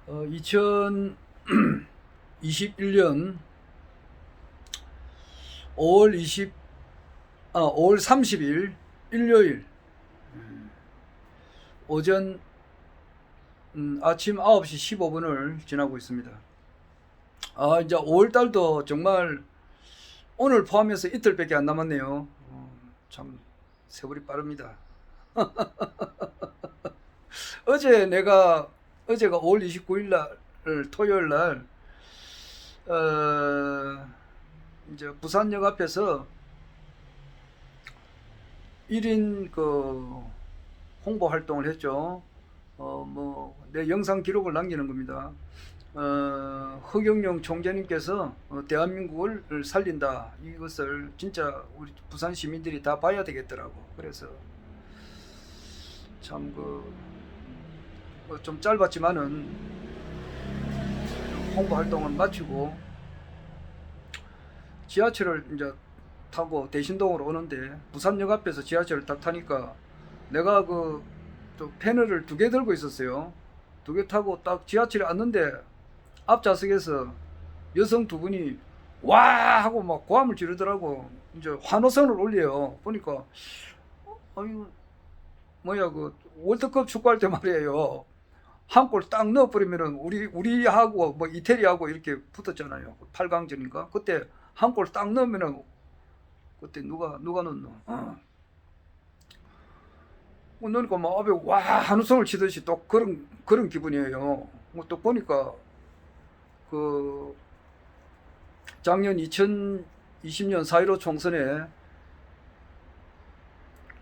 2021년 5월 30일 일요일 오전 아침 9시 15분을 지나고 있습니다. 이제 5월달도 정말 오늘 포함해서 이틀밖에 안 남았네요. 참 세월이 빠릅니다. 어제가 5월 29일 날 토요일 날 이제 부산역 앞에서 1인 그 홍보 활동을 했죠. 내 영상 기록을 남기는 겁니다. 허경영 총재님께서 대한민국을 살린다, 이것을 진짜 우리 부산 시민들이 다 봐야 되겠더라고. 그래서 참 좀 짧았지만은 홍보 활동을 마치고 지하철을 이제 타고 대신동으로 오는데, 부산역 앞에서 지하철을 딱 타니까 내가 또 패널을 2개 들고 있었어요. 2개 타고 딱 지하철에 왔는데 앞좌석에서 여성 2분이 와 하고 막 고함을 지르더라고. 이제 환호성을 올려요. 보니까 뭐야, 월드컵 축구할 때 말이에요, 한 골 딱 넣어버리면은 우리하고 뭐 이태리하고 이렇게 붙었잖아요. 8강전인가? 그때 한 골 딱 넣으면은 그때 누가 넣노? 그러니까 막 앞에 와 한우성을 치듯이 또 그런 기분이에요. 또 보니까 작년 2020년 4.15 총선에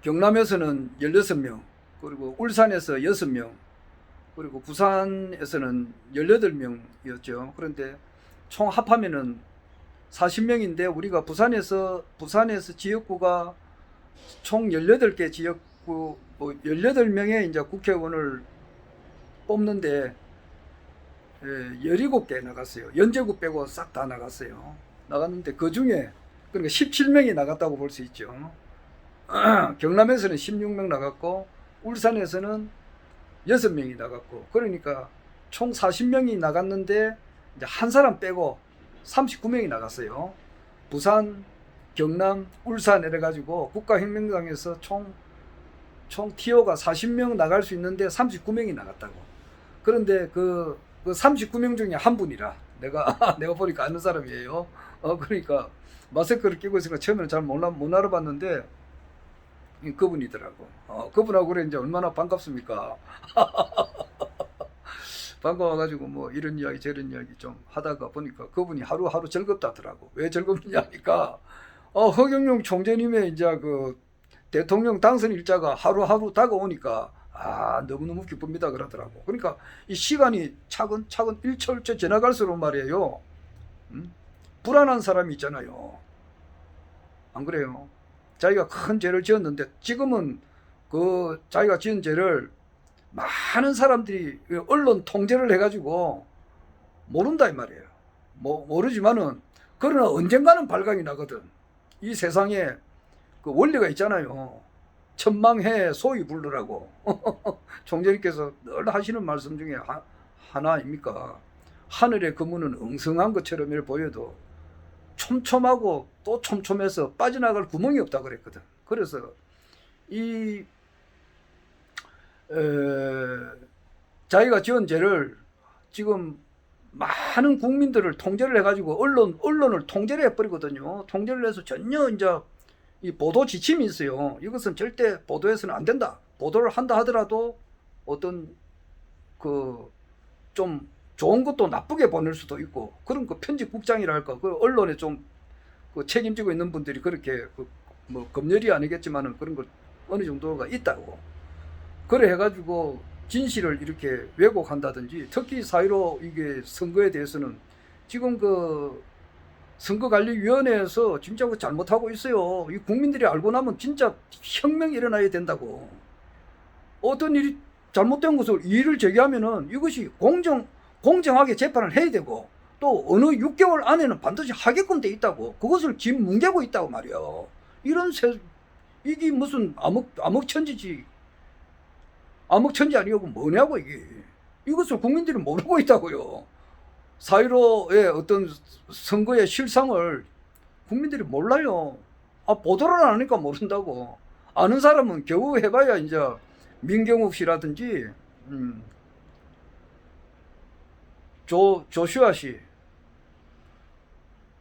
경남에서는 16명, 그리고 울산에서 6명, 그리고 부산에서는 18명이었죠. 그런데 총 합하면은 40명인데 우리가 부산에서 지역구가 총 18개 지역구 18명의 이제 국회의원을 뽑는데 17개 나갔어요. 연제구 빼고 싹 다 나갔어요. 나갔는데 그 중에 그러니까 17명이 나갔다고 볼 수 있죠. 경남에서는 16명 나갔고 울산에서는 6명이 나갔고, 그러니까 총 40명이 나갔는데 이제 한 사람 빼고 39명이 나갔어요. 부산, 경남, 울산 이래가지고 국가혁명당에서 총 티오가 40명 나갈 수 있는데 39명이 나갔다고. 그런데 그 39명 중에 한 분이라 내가 보니까 아는 사람이에요. 그러니까 마스크를 끼고 있으니까 처음에는 잘 못 알아봤는데 그분이더라고. 그분하고 그래 이제 얼마나 반갑습니까? 반가워가지고 뭐 이런 이야기 저런 이야기 좀 하다가 보니까 그분이 하루하루 즐겁다더라고. 왜 즐겁냐 하니까 허경영 총재님의 이제 대통령 당선 일자가 하루하루 다가오니까 너무너무 기쁩니다 그러더라고. 그러니까 이 시간이 차근차근 일초일초 지나갈수록 말이에요, 불안한 사람이 있잖아요. 안 그래요? 자기가 큰 죄를 지었는데 지금은 자기가 지은 죄를 많은 사람들이 언론 통제를 해가지고 모른다 이 말이에요. 모르지만은 그러나 언젠가는 발각이 나거든. 이 세상에 원리가 있잖아요. 천망해 소위 부르라고. 총재님께서 늘 하시는 말씀 중에 하나 아닙니까? 하늘의 그물은 엉성한 것처럼 보여도 촘촘하고 또 촘촘해서 빠져나갈 구멍이 없다 그랬거든. 그래서 자기가 지은 죄를 지금 많은 국민들을 통제를 해가지고 언론을 통제를 해버리거든요. 통제를 해서 전혀 이제 이 보도 지침이 있어요. 이것은 절대 보도해서는 안 된다. 보도를 한다 하더라도 어떤 좀 좋은 것도 나쁘게 보낼 수도 있고, 그런 편집국장이랄까, 언론에 좀 책임지고 있는 분들이 그렇게 뭐 검열이 아니겠지만은 그런 걸 어느 정도가 있다고. 그래 해가지고 진실을 이렇게 왜곡한다든지, 특히 4.15 이게 선거에 대해서는 지금 선거관리위원회에서 진짜 잘못하고 있어요. 이 국민들이 알고 나면 진짜 혁명이 일어나야 된다고. 어떤 일이 잘못된 것을 이의를 제기하면은 이것이 공정하게 재판을 해야 되고, 또 어느 6개월 안에는 반드시 하게끔 돼 있다고. 그것을 지금 뭉개고 있다고 말이에요. 이게 무슨 암흑천지지. 암흑천지 아니고 뭐냐고 이게. 이것을 국민들이 모르고 있다고요. 4.15의 어떤 선거의 실상을 국민들이 몰라요. 보도를 안 하니까 모른다고. 아는 사람은 겨우 해봐야 이제 민경욱 씨라든지 조슈아 씨,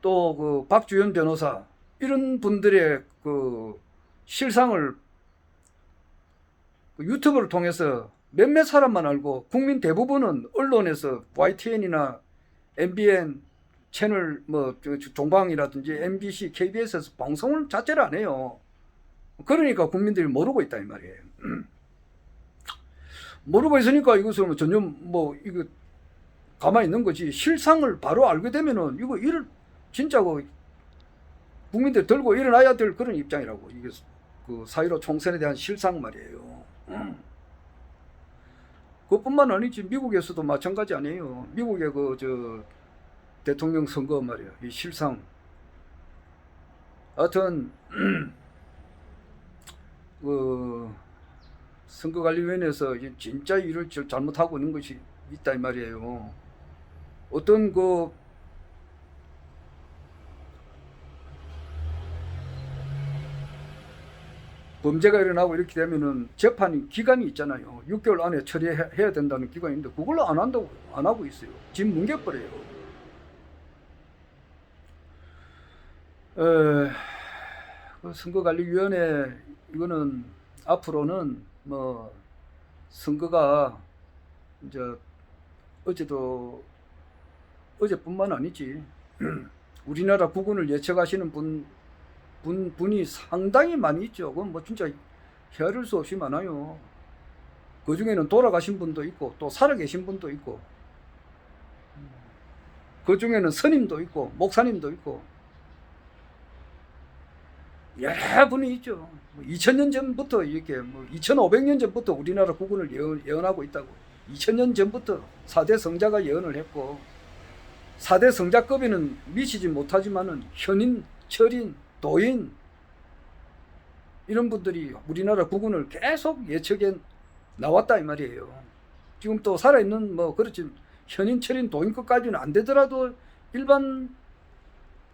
또 그 박주현 변호사, 이런 분들의 그 실상을 유튜브를 통해서 몇몇 사람만 알고, 국민 대부분은 언론에서 YTN이나 MBN 채널 뭐 종방이라든지 MBC, KBS에서 방송을 자체를 안 해요. 그러니까 국민들이 모르고 있다 이 말이에요. 모르고 있으니까 이것을 전혀 이거 가만히 있는 거지. 실상을 바로 알게 되면은 이거 진짜 국민들 들고 일어나야 될 그런 입장이라고. 이게 그 4.15 총선에 대한 실상 말이에요. 그것뿐만 아니지, 미국에서도 마찬가지 아니에요. 미국의 대통령 선거 말이야, 이 실상. 하여튼 선거관리위원회에서 진짜 일을 잘못하고 있는 것이 있다 이 말이에요. 어떤 범죄가 일어나고 이렇게 되면은 재판이 기간이 있잖아요. 6개월 안에 처리해야 된다는 기간이 있는데 그걸 안 하고 있어요. 집 뭉개버려요. 선거관리위원회, 이거는 앞으로는 선거가 이제 어제뿐만 아니지 우리나라 국군을 예측하시는 분이 상당히 많이 있죠. 그건 진짜 헤아릴 수 없이 많아요. 그 중에는 돌아가신 분도 있고 또 살아계신 분도 있고, 그 중에는 스님도 있고 목사님도 있고 여러 분이 있죠. 2000년 전부터 이렇게 2500년 전부터 우리나라 국군을 예언하고 있다고. 2000년 전부터 4대 성자가 예언을 했고, 4대 성자급에는 미치지 못하지만은 현인, 철인, 도인, 이런 분들이 우리나라 국군을 계속 예측해 나왔다 이 말이에요. 지금 또 살아있는 그렇지 현인, 철인, 도인급까지는 안 되더라도 일반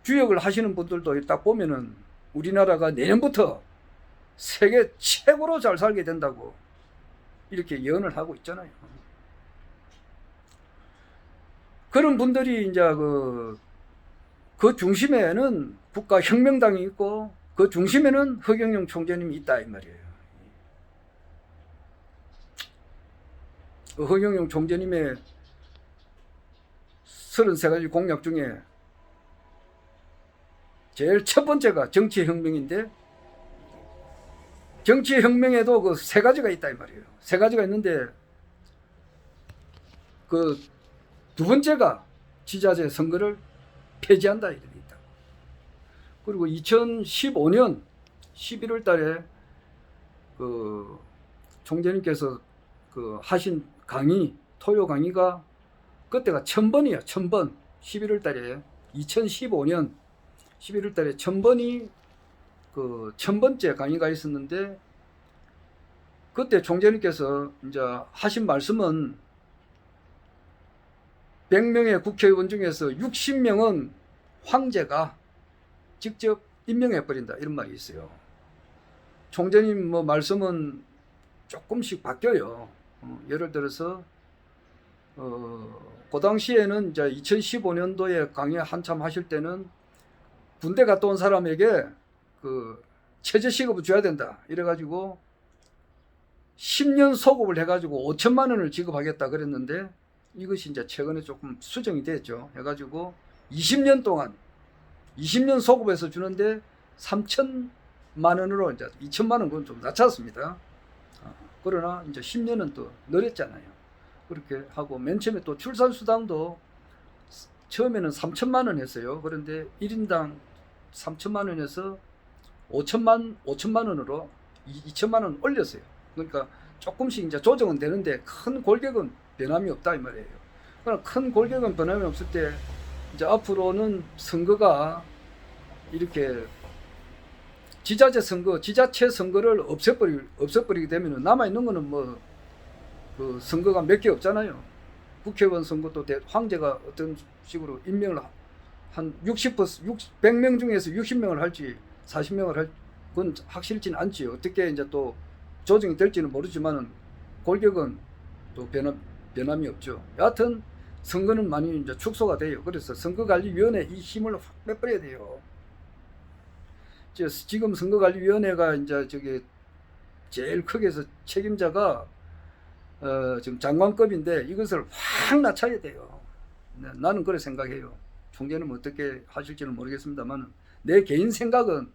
주역을 하시는 분들도 딱 보면은 우리나라가 내년부터 세계 최고로 잘 살게 된다고 이렇게 예언을 하고 있잖아요. 그런 분들이 이제 그 중심에는 국가혁명당이 있고 그 중심에는 허경영 총재님이 있다 이 말이에요. 허경영 총재님의 33가지 공약 중에 제일 첫 번째가 정치혁명인데, 정치혁명에도 그 3가지가 있다 이 말이에요. 3가지가 있는데 그 2번째가 지자체 선거를 폐지한다 이렇게 있다. 그리고 2015년 11월 달에 그 총재님께서 하신 강의, 토요 강의가 그때가 1000번이야. 1000번. 11월 달에 2015년 11월 달에 1000번이 1000번째 강의가 있었는데, 그때 총재님께서 이제 하신 말씀은 100명의 국회의원 중에서 60명은 황제가 직접 임명해버린다 이런 말이 있어요. 총재님 말씀은 조금씩 바뀌어요. 예를 들어서 그 당시에는 이제 2015년도에 강의 한참 하실 때는 군대 갔다 온 사람에게 체제시급을 줘야 된다 이래가지고 10년 소급을 해가지고 5천만 원을 지급하겠다 그랬는데, 이것이 이제 최근에 조금 수정이 됐죠. 해가지고 20년 동안 20년 소급해서 주는데 3천만 원으로 이제 2천만 원 그건 좀 낮췄습니다. 그러나 이제 10년은 또 늘었잖아요. 그렇게 하고, 맨 처음에 또 출산수당도 처음에는 3천만 원 했어요. 그런데 1인당 3천만 원에서 5천만 원으로 2천만 원 올렸어요. 그러니까 조금씩 이제 조정은 되는데 큰 골격은 변함이 없다 이 말이에요. 그러나 큰 골격은 변함이 없을 때 이제 앞으로는 선거가 이렇게 지자체 선거를 없애버리게 되면 남아 있는 거는 그 선거가 몇 개 없잖아요. 국회의원 선거도 황제가 어떤 식으로 임명을 한 100명 중에서 60명을 할지 40명을 할 그건 확실치는 않지. 어떻게 이제 또 조정이 될지는 모르지만은 골격은 또 변함이 없죠. 여하튼 선거는 많이 이제 축소가 돼요. 그래서 선거관리위원회 이 힘을 확 빼버려야 돼요. 지금 선거관리위원회가 이제 저기 제일 크게 해서 책임자가 지금 장관급인데 이것을 확 낮춰야 돼요. 네, 나는 그렇게 생각해요. 총재는 어떻게 하실지는 모르겠습니다만 내 개인 생각은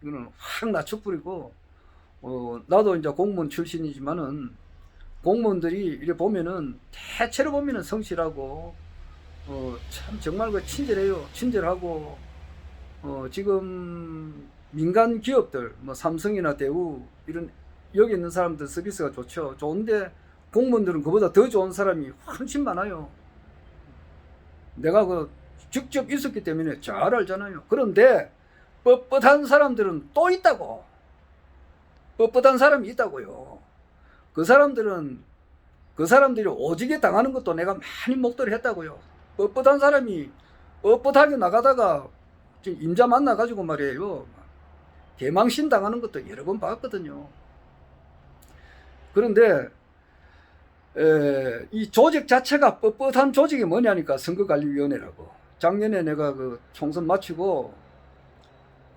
이거는 확 낮춰버리고 나도 이제 공무원 출신이지만은 공무원들이 이래 보면은 대체로 보면은 성실하고 참 정말 그 친절해요. 친절하고 지금 민간 기업들 뭐 삼성이나 대우 이런 여기 있는 사람들 서비스가 좋죠. 좋은데 공무원들은 그보다 더 좋은 사람이 훨씬 많아요. 내가 그 직접 있었기 때문에 잘 알잖아요. 그런데 뻣뻣한 사람들은 또 있다고. 뻣뻣한 사람이 있다고요. 그 사람들이 오지게 당하는 것도 내가 많이 목도를 했다고요. 뻣뻣한 사람이 뻣뻣하게 나가다가 지금 임자 만나가지고 말이에요. 개망신 당하는 것도 여러 번 봤거든요. 그런데 이 조직 자체가 뻣뻣한 조직이 뭐냐니까 선거관리위원회라고. 작년에 내가 그 총선 마치고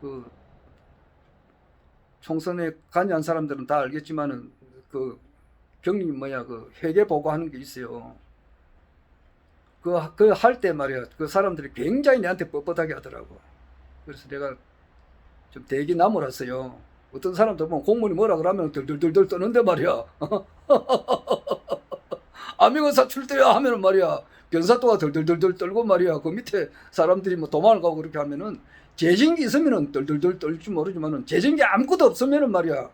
그 총선에 관여한 사람들은 다 알겠지만은 그 그 회계 보고하는 게 있어요. 그 할 때 말이야 그 사람들이 굉장히 내한테 뻣뻣하게 하더라고. 그래서 내가 좀 대기 나무랐어요. 어떤 사람들 보면 공무원이 뭐라 그러면 덜덜덜덜 떠는데 말이야. 암행어사 출두야 하면은 말이야 변사또가 덜덜덜덜 떨고 말이야 그 밑에 사람들이 뭐 도망을 가고 그렇게 하면은 재정기 있으면은 덜덜덜 떨지 모르지만은 재정기 아무것도 없으면은 말이야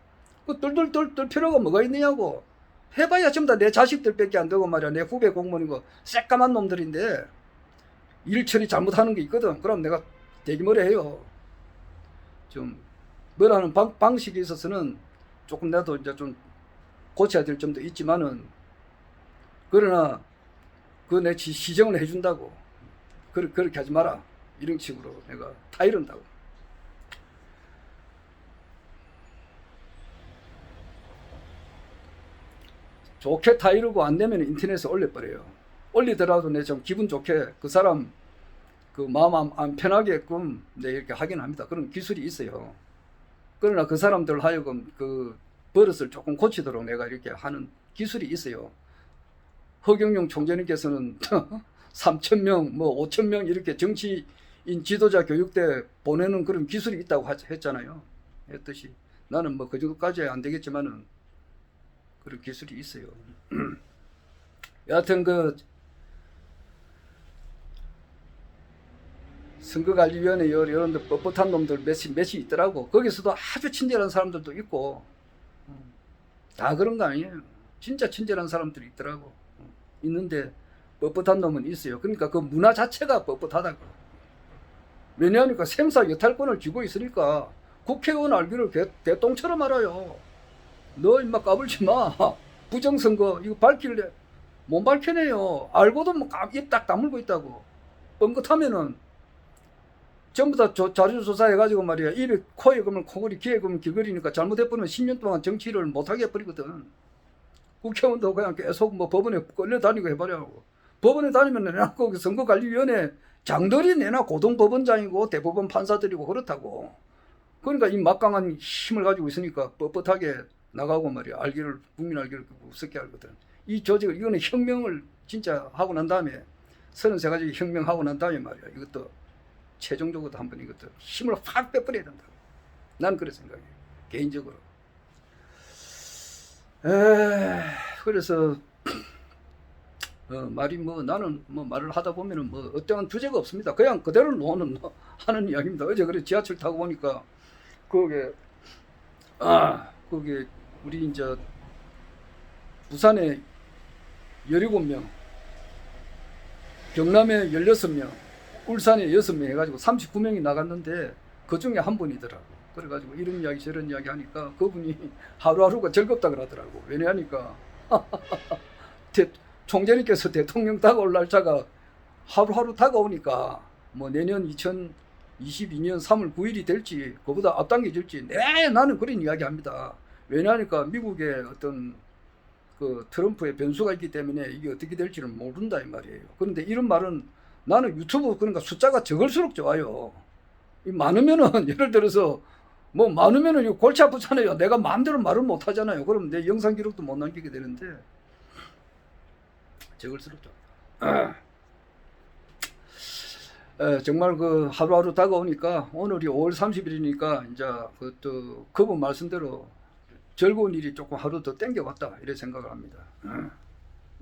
그 덜덜덜 떨 필요가 뭐가 있느냐고. 해봐야 전부 다 내 자식들밖에 안 되고 말이야. 내 후배 공무원이고 새까만 놈들인데 일 처리 잘못하는 게 있거든. 그럼 내가 대기머리 해요. 좀 뭐라는 방식에 있어서는 조금 나도 이제 좀 고쳐야 될 점도 있지만은 그러나 그거 내 시정을 해준다고. 그렇게 하지 마라. 이런 식으로 내가 타이른다고. 좋게 타이르고 안 되면 인터넷에 올려버려요. 올리더라도 내 좀 기분 좋게 그 사람 그 마음 안 편하게끔 내 이렇게 하긴 합니다. 그런 기술이 있어요. 그러나 그 사람들 하여금 그 버릇을 조금 고치도록 내가 이렇게 하는 기술이 있어요. 허경영 총재님께서는 3,000명, 뭐 5,000명 이렇게 정치인 지도자 교육 때 보내는 그런 기술이 있다고 했잖아요. 했듯이 나는 뭐 그 정도까지 안 되겠지만은 그런 기술이 있어요. 여하튼 그 선거관리위원회 이런 데 뻣뻣한 놈들 몇이 있더라고. 거기서도 아주 친절한 사람들도 있고 다 그런 거 아니에요. 진짜 친절한 사람들이 있더라고. 있는데 뻣뻣한 놈은 있어요. 그러니까 그 문화 자체가 뻣뻣하다고. 왜냐하니까 생사 여탈권을 쥐고 있으니까 국회의원 알기를 개똥처럼 알아요. 너 임마 까불지 마. 부정선거 이거 밝힐래 못 밝혀내요. 알고도 뭐 입 딱 다물고 있다고. 뻥긋하면은 전부 다 자료조사 해가지고 말이야 입에 코에 그러면 코골이 귀에 그러면 귀걸이니까 잘못해버리면 10년 동안 정치를 못하게 해버리거든. 국회의원도 그냥 계속 뭐 법원에 끌려다니고 해버려고. 법원에 다니면 내나 그 선거관리위원회 장들이 내나 고등법원장이고 대법원 판사들이고 그렇다고. 그러니까 이 막강한 힘을 가지고 있으니까 뻣뻣하게 나가고 말이야. 알기를 국민 알기를 우습게 알거든. 이 조직을 이거는 혁명을 진짜 하고 난 다음에 33가지 혁명하고 난 다음에 말이야. 이것도 최종적으로 한번 이것도 힘을 확 빼버려야 된다고. 난 그렇게 생각해. 개인적으로. 그래서 말이 뭐 나는 뭐 말을 하다 보면은 뭐 어떠한 주제가 없습니다. 그냥 그대로 놓는 하는 이야기입니다. 어제 그래 지하철 타고 보니까 그게 우리 이제 부산에 17명, 경남에 16명, 울산에 6명 해가지고 39명이 나갔는데 그 중에 한 분이더라고. 그래가지고 이런 이야기 저런 이야기 하니까 그분이 하루하루가 즐겁다 그러더라고. 왜냐하니까 총재님께서 대통령 다가올 날짜가 하루하루 다가오니까 뭐 내년 2022년 3월 9일이 될지 그보다 앞당겨질지 나는 그런 이야기 합니다. 왜냐하니까 미국의 어떤 그 트럼프의 변수가 있기 때문에 이게 어떻게 될지는 모른다 이 말이에요. 그런데 이런 말은 나는 유튜브 그러니까 숫자가 적을수록 좋아요. 이 많으면은 예를 들어서 뭐 많으면은 이거 골치 아프잖아요. 내가 마음대로 말을 못 하잖아요. 그럼 내 영상 기록도 못 남기게 되는데 적을수록 좋아. 정말 그 하루하루 다가오니까 오늘이 5월 30일이니까 이제 그것도 그분 말씀대로 즐거운 일이 조금 하루 더 땡겨왔다 이래 생각을 합니다.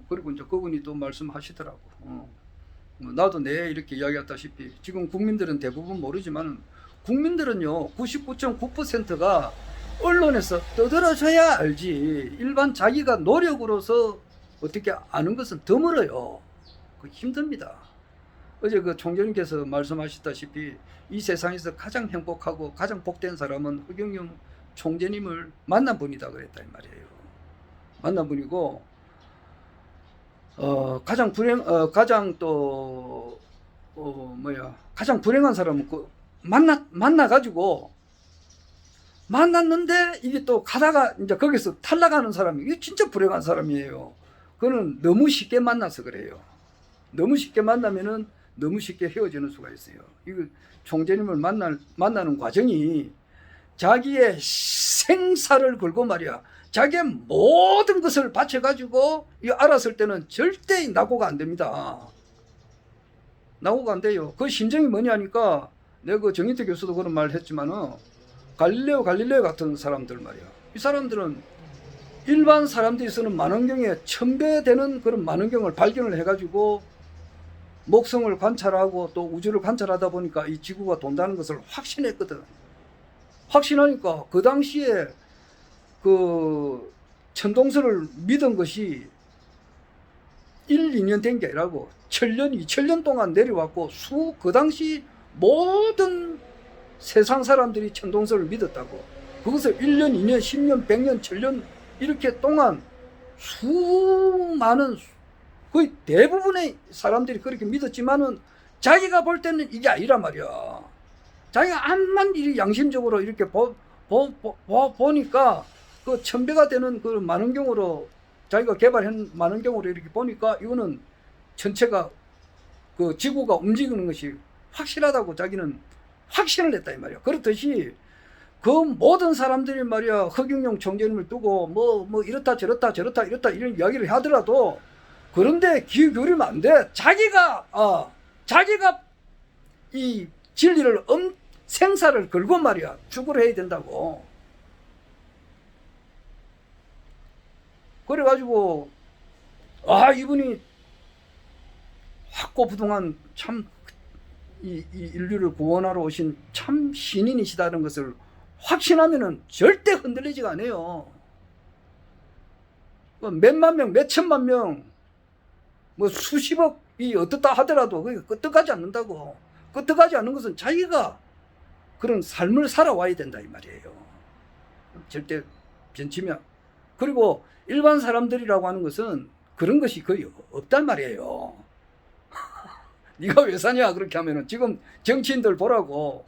그리고 이제 그분이 또 말씀하시더라고. 나도 내 이렇게 이야기했다시피 지금 국민들은 대부분 모르지만 국민들은요 99.9%가 언론에서 떠들어줘야 알지 일반 자기가 노력으로서 어떻게 아는 것은 드물어요. 그 힘듭니다. 어제 그 총재님께서 말씀하셨다시피 이 세상에서 가장 행복하고 가장 복된 사람은 허경영 총재님을 만난 분이다 그랬다 이 말이에요. 만난 분이고 가장 불행한 사람은 그 만나가지고 만났는데 이게 또 가다가 이제 거기서 탈락하는 사람이 이게 진짜 불행한 사람이에요. 그는 너무 쉽게 만나서 그래요. 너무 쉽게 만나면은 너무 쉽게 헤어지는 수가 있어요. 이거 총재님을 만나는 과정이 자기의 생사를 걸고 말이야. 자기의 모든 것을 바쳐가지고 알았을 때는 절대 낙오가 안 됩니다. 낙오가 안 돼요. 그 심정이 뭐냐니까 내가 그 정인태 교수도 그런 말을 했지만은 갈릴레오 같은 사람들 말이야. 이 사람들은 일반 사람들이 쓰는 만원경에 1000배 되는 그런 만원경을 발견을 해가지고 목성을 관찰하고 또 우주를 관찰하다 보니까 이 지구가 돈다는 것을 확신했거든. 확신하니까 그 당시에 그 천동설을 믿은 것이 1, 2년 된 게 아니라고 1000년, 2000년 동안 내려왔고 그 당시 모든 세상 사람들이 천동설을 믿었다고. 그것을 1년, 2년, 10년, 100년, 1000년 이렇게 동안 수많은 거의 대부분의 사람들이 그렇게 믿었지만은 자기가 볼 때는 이게 아니란 말이야. 자기가 암만 이 양심적으로 이렇게 보니까 그 1000배가 되는 그 만원경으로 자기가 개발한 만원경으로 이렇게 보니까 이거는 전체가 그 지구가 움직이는 것이 확실하다고 자기는 확신을 했다 이 말이야. 그렇듯이 그 모든 사람들이 말이야 허경영 총재님을 두고 뭐 이렇다 저렇다 이런 이야기를 하더라도 그런데 귀 기울이면 안 돼. 자기가 이 진리를 생사를 걸고 말이야 죽으려 해야 된다고. 그래가지고 이분이 확고부동한 참 이 인류를 구원하러 오신 참 신인이시다는 것을 확신하면은 절대 흔들리지가 않아요. 몇만 명, 몇천만 명, 뭐 수십억이 어떻다 하더라도 그게 끄떡하지 않는다고. 끄떡하지 않는 것은 자기가 그런 삶을 살아와야 된다 이 말이에요. 절대 변치면. 그리고 일반 사람들이라고 하는 것은 그런 것이 거의 없단 말이에요. 네가 왜 사냐 그렇게 하면은 지금 정치인들 보라고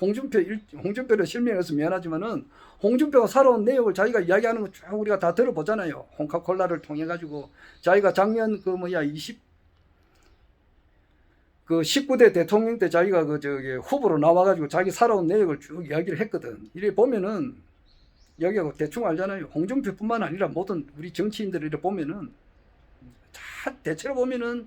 홍준표를 실명해서 미안하지만은 홍준표가 살아온 내용을 자기가 이야기하는 거 쭉 우리가 다 들어보잖아요. 홍카콜라를 통해 가지고 자기가 작년 19대 대통령 때 자기가 후보로 나와가지고 자기 살아온 내용을 쭉 이야기를 했거든. 이래 보면은 여기하고 대충 알잖아요. 홍준표뿐만 아니라 모든 우리 정치인들을 이래 보면은 다 대체로 보면은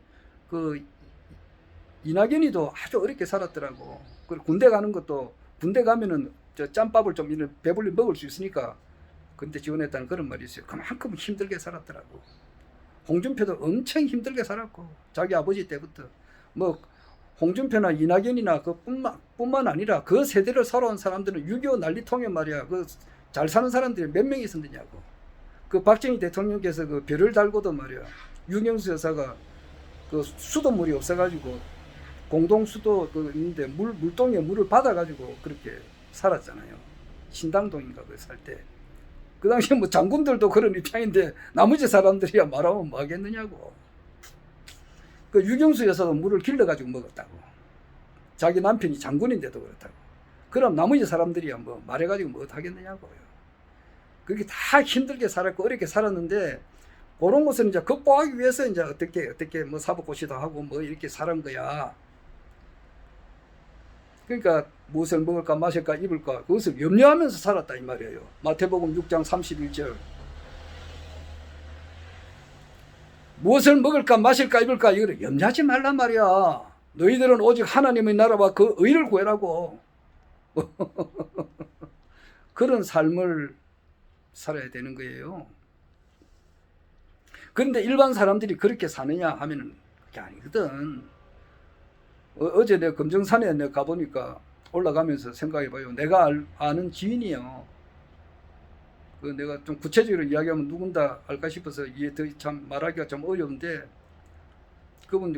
이낙연이도 아주 어렵게 살았더라고. 그리고 군대 가는 것도 군대 가면은 저 짬밥을 좀 배불리 먹을 수 있으니까 근데 지원했다는 그런 말이 있어요. 그만큼 힘들게 살았더라고. 홍준표도 엄청 힘들게 살았고 자기 아버지 때부터 뭐 홍준표나 이낙연이나 뿐만 아니라 그 세대를 살아온 사람들은 6.25 난리통에 말이야. 잘 사는 사람들이 몇 명이 있었느냐고. 박정희 대통령께서 별을 달고도 말이야. 유경수 여사가 수돗물이 없어가지고 공동수도 있는데 물동에 물을 받아가지고 그렇게 살았잖아요. 신당동인가 살 때. 그 당시에 뭐 장군들도 그런 입장인데 나머지 사람들이야 말하면 뭐 하겠느냐고. 그 유경수 여사도 물을 길러가지고 먹었다고. 자기 남편이 장군인데도 그렇다고. 그럼 나머지 사람들이야 뭐 말해가지고 뭐 하겠느냐고요. 그게 다 힘들게 살았고 어렵게 살았는데 그런 것을 이제 극복하기 위해서 이제 어떻게 뭐 사법고시도 하고 뭐 이렇게 살은 거야. 그러니까 무엇을 먹을까 마실까 입을까 그것을 염려하면서 살았다 이 말이에요. 마태복음 6장 31절. 무엇을 먹을까 마실까 입을까 이거를 염려하지 말란 말이야. 너희들은 오직 하나님의 나라와 그 의를 구해라고. 그런 삶을 살아야 되는 거예요. 그런데 일반 사람들이 그렇게 사느냐 하면은 그게 아니거든. 어제 내가 금정산에 내가 가보니까 올라가면서 생각해봐요. 내가 아는 지인이요. 그 내가 좀 구체적으로 이야기하면 누군가 알까 싶어서 이해 참 말하기가 좀 어려운데 그분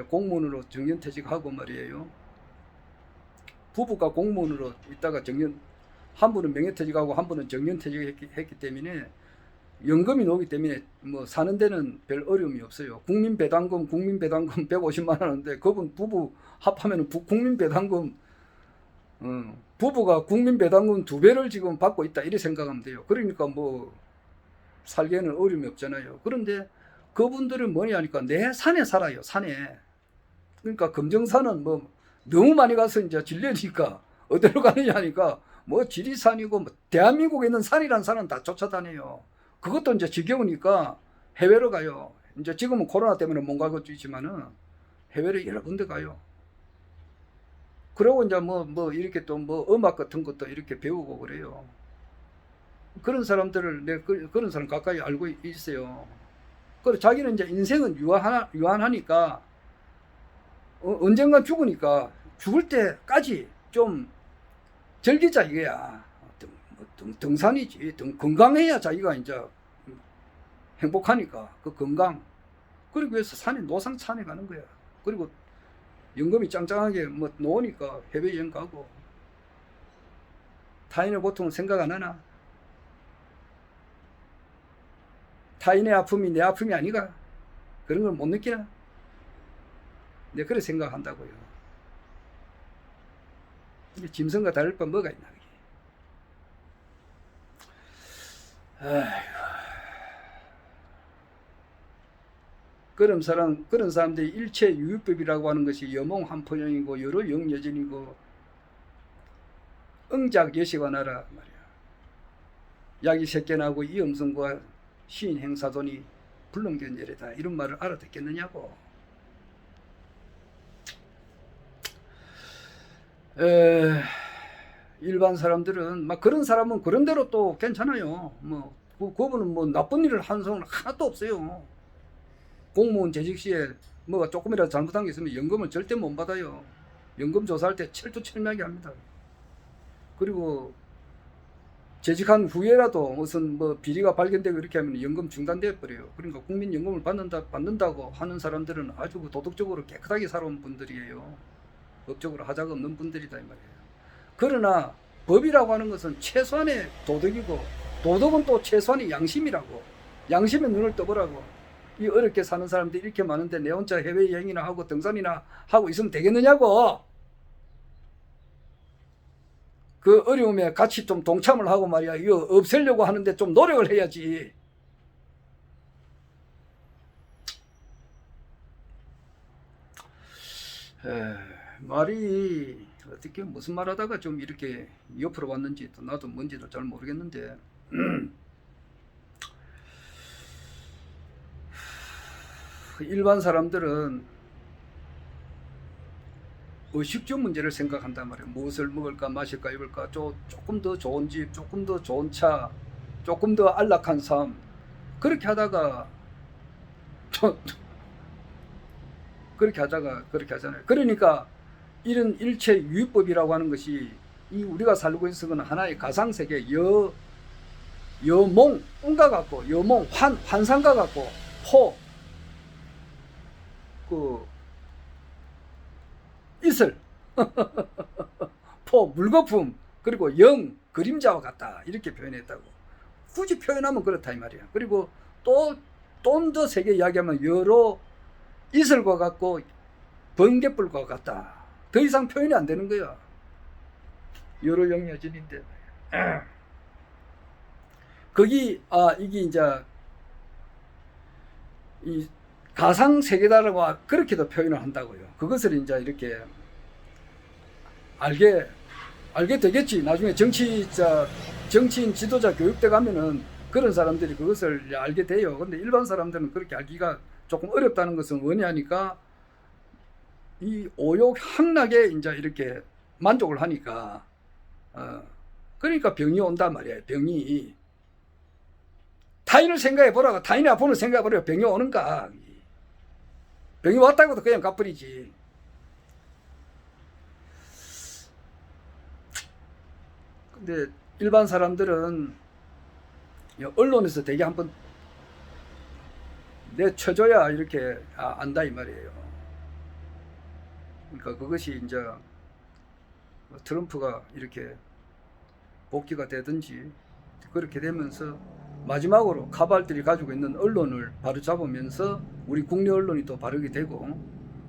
공무원으로 정년퇴직하고 말이에요. 부부가 공무원으로 있다가 한 분은 명예퇴직하고 한 분은 정년퇴직했기 때문에 연금이 나오기 때문에 뭐 사는 데는 별 어려움이 없어요. 국민배당금 150만 원인데 그분 부부 합하면 국민배당금 부부가 국민배당금 2배를 지금 받고 있다 이렇게 생각하면 돼요. 그러니까 뭐 살기에는 어려움이 없잖아요. 그런데 그분들은 뭐냐 하니까 내 산에 살아요. 산에. 그러니까 금정산은 뭐 너무 많이 가서 이제 질려니까 어디로 가느냐 하니까 뭐 지리산이고 뭐 대한민국에 있는 산이란 산은 다 쫓아다녀요. 그것도 이제 지겨우니까 해외로 가요. 이제 지금은 코로나 때문에 못 가고 있지만은 해외로 여러 군데 가요. 그러고 이제 뭐 이렇게 또 뭐 음악 같은 것도 이렇게 배우고 그래요. 그런 사람들을 그런 사람 가까이 알고 있어요. 그리고 자기는 이제 인생은 유한하니까 언젠간 죽으니까 죽을 때까지 좀 즐기자 이거야. 등산이지. 건강해야 자기가 이제 행복하니까 그 건강. 그리고 그래서 노상산에 가는 거야. 그리고 연금이 짱짱하게 뭐 놓으니까 해외여행 가고. 타인의 고통은 생각 안 하나? 타인의 아픔이 내 아픔이 아니가? 그런 걸 못 느끼나? 내가 그렇게 생각한다고요. 짐승과 다를 바 뭐가 있나? 그런 사람들이 일체 유유법이라고 하는 것이 여몽 한포령이고 여로 영여진이고 응작 여시가 나라 말이야. 약이 새끼나고 이엄성과 시인 행사돈이 불능견제래다 이런 말을 알아듣겠느냐고. 일반 사람들은 막 그런 사람은 그런 대로 또 괜찮아요. 뭐 그분은 뭐 나쁜 일을 한 성은 하나도 없어요. 공무원 재직 시에 뭐가 조금이라도 잘못한 게 있으면 연금을 절대 못 받아요. 연금 조사할 때 철두철미하게 합니다. 그리고 재직한 후에라도 무슨 뭐 비리가 발견되고 이렇게 하면 연금 중단돼 버려요. 그러니까 국민연금을 받는다고 하는 사람들은 아주 도덕적으로 깨끗하게 살아온 분들이에요. 법적으로 하자가 없는 분들이다 이 말이에요. 그러나 법이라고 하는 것은 최소한의 도덕이고 도덕은 또 최소한의 양심이라고. 양심의 눈을 떠보라고. 이 어렵게 사는 사람들이 이렇게 많은데 내 혼자 해외여행이나 하고 등산이나 하고 있으면 되겠느냐고. 그 어려움에 같이 좀 동참을 하고 말이야. 이거 없애려고 하는데 좀 노력을 해야지. 말이 어떻게 무슨 말 하다가 좀 이렇게 옆으로 왔는지 또 나도 뭔지도 잘 모르겠는데 일반 사람들은 의식주 문제를 생각한단 말이에요. 무엇을 먹을까 마실까 입을까 조금 더 좋은 집, 조금 더 좋은 차, 조금 더 안락한 삶 그렇게 하다가 그렇게 하잖아요. 그러니까 이런 일체 유유법이라고 하는 것이 이 우리가 살고 있는 하나의 가상세계 여몽 꿈과 같고 여몽 환상과 같고 이슬 물거품 그리고 영 그림자와 같다 이렇게 표현했다고. 굳이 표현하면 그렇다 이 말이야. 그리고 또 좀 더 세게 이야기하면 여러 이슬과 같고 번갯불과 같다. 더 이상 표현이 안 되는 거야. 여러 영여진인데 거기 이게 이제 이 가상 세계다라고 그렇게도 표현을 한다고요. 그것을 이제 이렇게 알게 되겠지. 나중에 정치인 지도자 교육대 가면은 그런 사람들이 그것을 알게 돼요. 근데 일반 사람들은 그렇게 알기가 조금 어렵다는 것은 원하니까 이 오욕 향락에 이제 이렇게 만족을 하니까 그러니까 병이 온단 말이에요. 병이 타인을 생각해 보라고. 타인의 아픔을 생각해 보라고. 병이 오는가. 병이 왔다고도 그냥 가버리지. 근데 일반 사람들은 언론에서 되게 한번 내쳐줘야 이렇게 안다 이 말이에요. 그러니까 그것이 이제 트럼프가 이렇게 복귀가 되든지 그렇게 되면서 마지막으로 카발들이 가지고 있는 언론을 바로 잡으면서 우리 국내 언론이 또 바르게 되고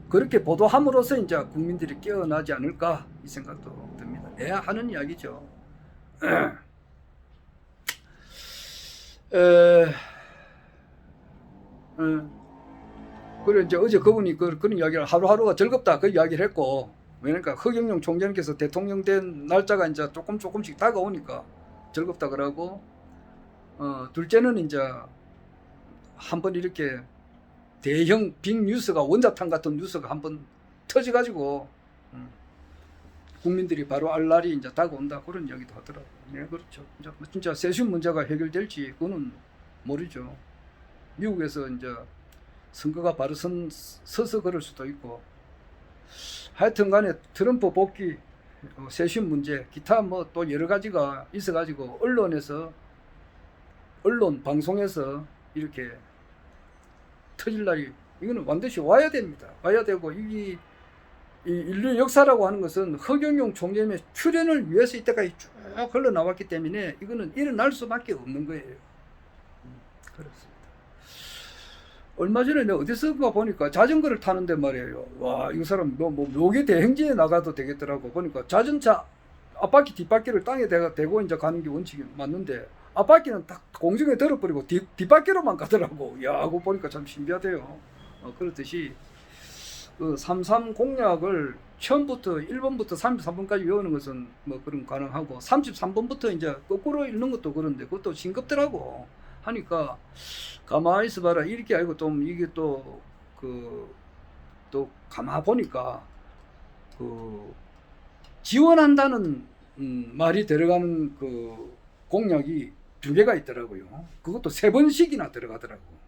그렇게 보도함으로써 이제 국민들이 깨어나지 않을까 이 생각도 듭니다. 내야 하는 이야기죠. 그래 이제 어제 그분이 그런 이야기를 하루하루가 즐겁다 그 이야기를 했고 왜냐니까 허경영 총재님께서 대통령 된 날짜가 이제 조금씩 다가오니까 즐겁다 그러고 둘째는 이제 한번 이렇게 대형 빅 뉴스가 원자탄 같은 뉴스가 한번 터져가지고 국민들이 바로 알 날이 이제 다가온다 그런 이야기도 하더라고요. 네, 그렇죠. 진짜 세슘 문제가 해결될지 그거는 모르죠. 미국에서 이제 선거가 바로 서서 그럴 수도 있고 하여튼간에 트럼프 복귀, 세슘 문제, 기타 뭐 또 여러 가지가 있어가지고 언론 방송에서 이렇게 터질 날이 이거는 반드시 와야 됩니다. 와야 되고 이 인류 역사라고 하는 것은 허경영 총재님의 출연을 위해서 이때까지 쭉 흘러나왔기 때문에 이거는 일어날 수밖에 없는 거예요. 그렇습니다. 얼마 전에 내가 어디서 보니까 자전거를 타는데 말이에요. 와, 이 사람 뭐 묘기 대행진에 나가도 되겠더라고. 보니까 자전차 앞바퀴 뒷바퀴를 땅에 대고 이제 가는 게 원칙이 맞는데 앞바퀴는 딱 공중에 들어버리고 뒷바퀴로만 가더라고. 야, 그거 보니까 참 신기하대요. 그렇듯이 그 3.3 공약을 처음부터 1번부터 33번까지 외우는 것은 뭐 그런 가능하고 33번부터 이제 거꾸로 읽는 것도 그런데 그것도 싱겁더라고 하니까 가만히 있어봐라 이렇게 알고 좀 이게 또 가만 보니까 지원한다는 말이 들어가는 그 공약이 2개가 있더라고요. 그것도 3번씩이나 들어가더라고.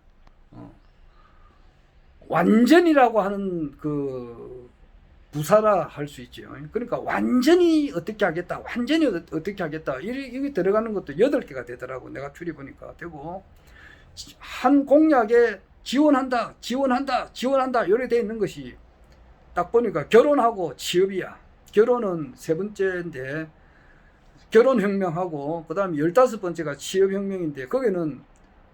완전이라고 하는 그 부사라 할 수 있죠. 그러니까 완전히 어떻게 하겠다, 완전히 어떻게 하겠다 이게 들어가는 것도 8개가 되더라고. 내가 추려보니까 되고 한 공약에 지원한다 이렇게 돼 있는 것이 딱 보니까 결혼하고 취업이야. 결혼은 3번째인데 결혼혁명하고 그 다음에 15번째가 취업혁명인데 거기는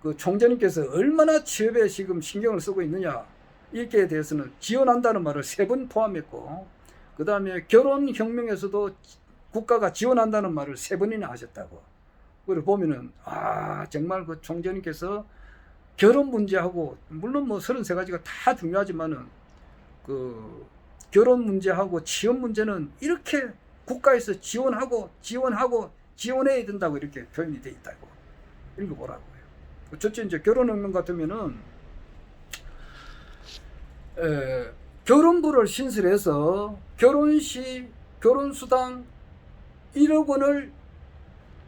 그 총재님께서 얼마나 취업에 지금 신경을 쓰고 있느냐 이렇게 대해서는 지원한다는 말을 3번 포함했고 그 다음에 결혼혁명에서도 국가가 지원한다는 말을 3번이나 하셨다고. 그걸 보면은 정말 그 총재님께서 결혼 문제하고 물론 뭐 33가지가 다 중요하지만은 그 결혼 문제하고 취업 문제는 이렇게 국가에서 지원해야 된다고 이렇게 표현이 되어 있다고 읽어보라고요. 첫째 이제 결혼혁명 같으면은 결혼부를 신설해서 결혼시 결혼수당 1억 원을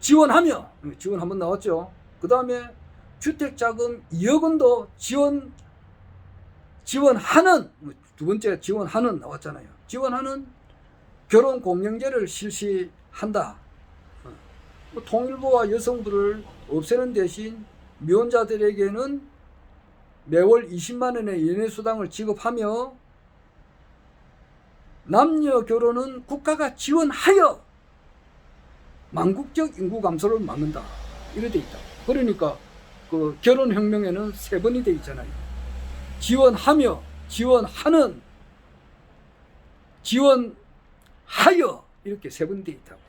지원 한번 나왔죠. 그 다음에 주택자금 2억 원도 지원하는 2번째 지원하는 나왔잖아요. 지원하는 결혼공영제를 실시한다. 통일부와 여성부를 없애는 대신 미혼자들에게는 매월 20만 원의 연애수당을 지급하며 남녀 결혼은 국가가 지원하여 망국적 인구 감소를 막는다. 이렇게 돼 있다. 그러니까 그 결혼혁명에는 3번이 돼 있잖아요. 지원하며, 지원하는, 지원하여 이렇게 3번 돼 있다고.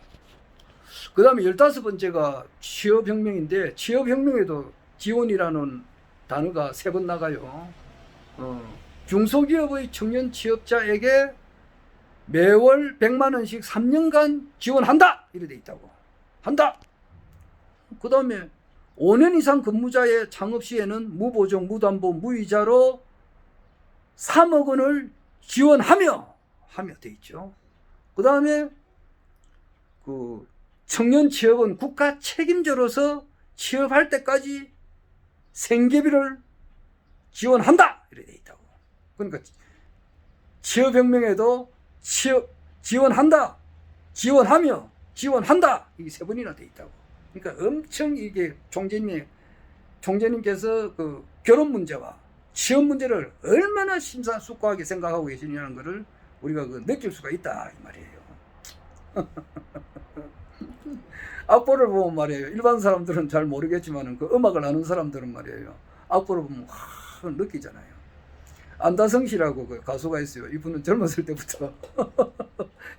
그 다음에 15번째가 취업혁명인데, 취업혁명에도 지원이라는 단어가 3번 나가요. 중소기업의 청년 취업자에게 매월 100만 원씩 3년간 지원한다 이렇게 돼 있다고. 한다. 그 다음에 5년 이상 근무자의 창업 시에는 무보증, 무담보, 무이자로 3억 원을 지원하며 돼 있죠. 그 다음에 그 청년 취업은 국가 책임자로서 취업할 때까지 생계비를 지원한다 이렇게 돼 있다고. 그러니까 취업혁명에도 지원한다, 지원하며, 지원한다 이게 3번이나 돼 있다고. 그러니까 엄청 이게 총재님께서 그 결혼 문제와 취업 문제를 얼마나 심사숙고하게 생각하고 계시냐는 것을 우리가 그 느낄 수가 있다 이 말이에요. 악보를 보면 말이에요. 일반 사람들은 잘 모르겠지만 그 음악을 아는 사람들은 말이에요. 악보를 보면 확 느끼잖아요. 안다성 씨라고 그 가수가 있어요. 이분은 젊었을 때부터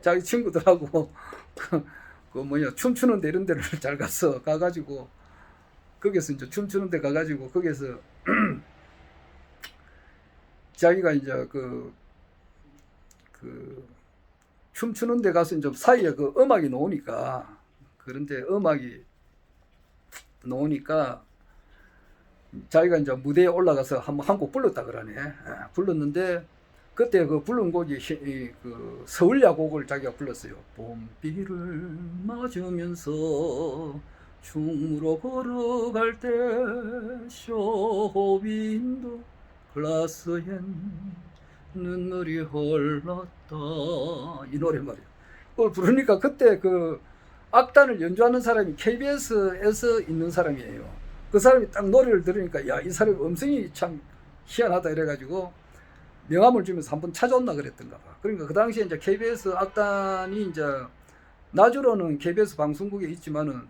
자기 친구들하고 춤추는 데 이런 데를 잘 가가지고 거기서 이제 춤추는 데 가가지고 거기서 자기가 이제 그 춤추는 데 가서 이제 사이에 그 음악이 나오니까 그런데 음악이 나오니까 자기가 이제 무대에 올라가서 한 곡 불렀다 그러네. 불렀는데 그때 그 부른 곡이 그 서울야곡을 자기가 불렀어요. 봄비를 맞으면서 충무로 걸어갈 때 쇼윈도 글라스엔 눈물이 흘렀다 이 노래 말이에요. 그걸 부르니까 그때 그 악단을 연주하는 사람이 KBS에서 있는 사람이에요. 그 사람이 딱 노래를 들으니까 야, 이 사람이 음성이 참 희한하다 이래가지고 명함을 주면서 한번 찾아온다 그랬던가 봐. 그러니까 그 당시에 이제 KBS 악단이 이제 나주로는 KBS 방송국에 있지만은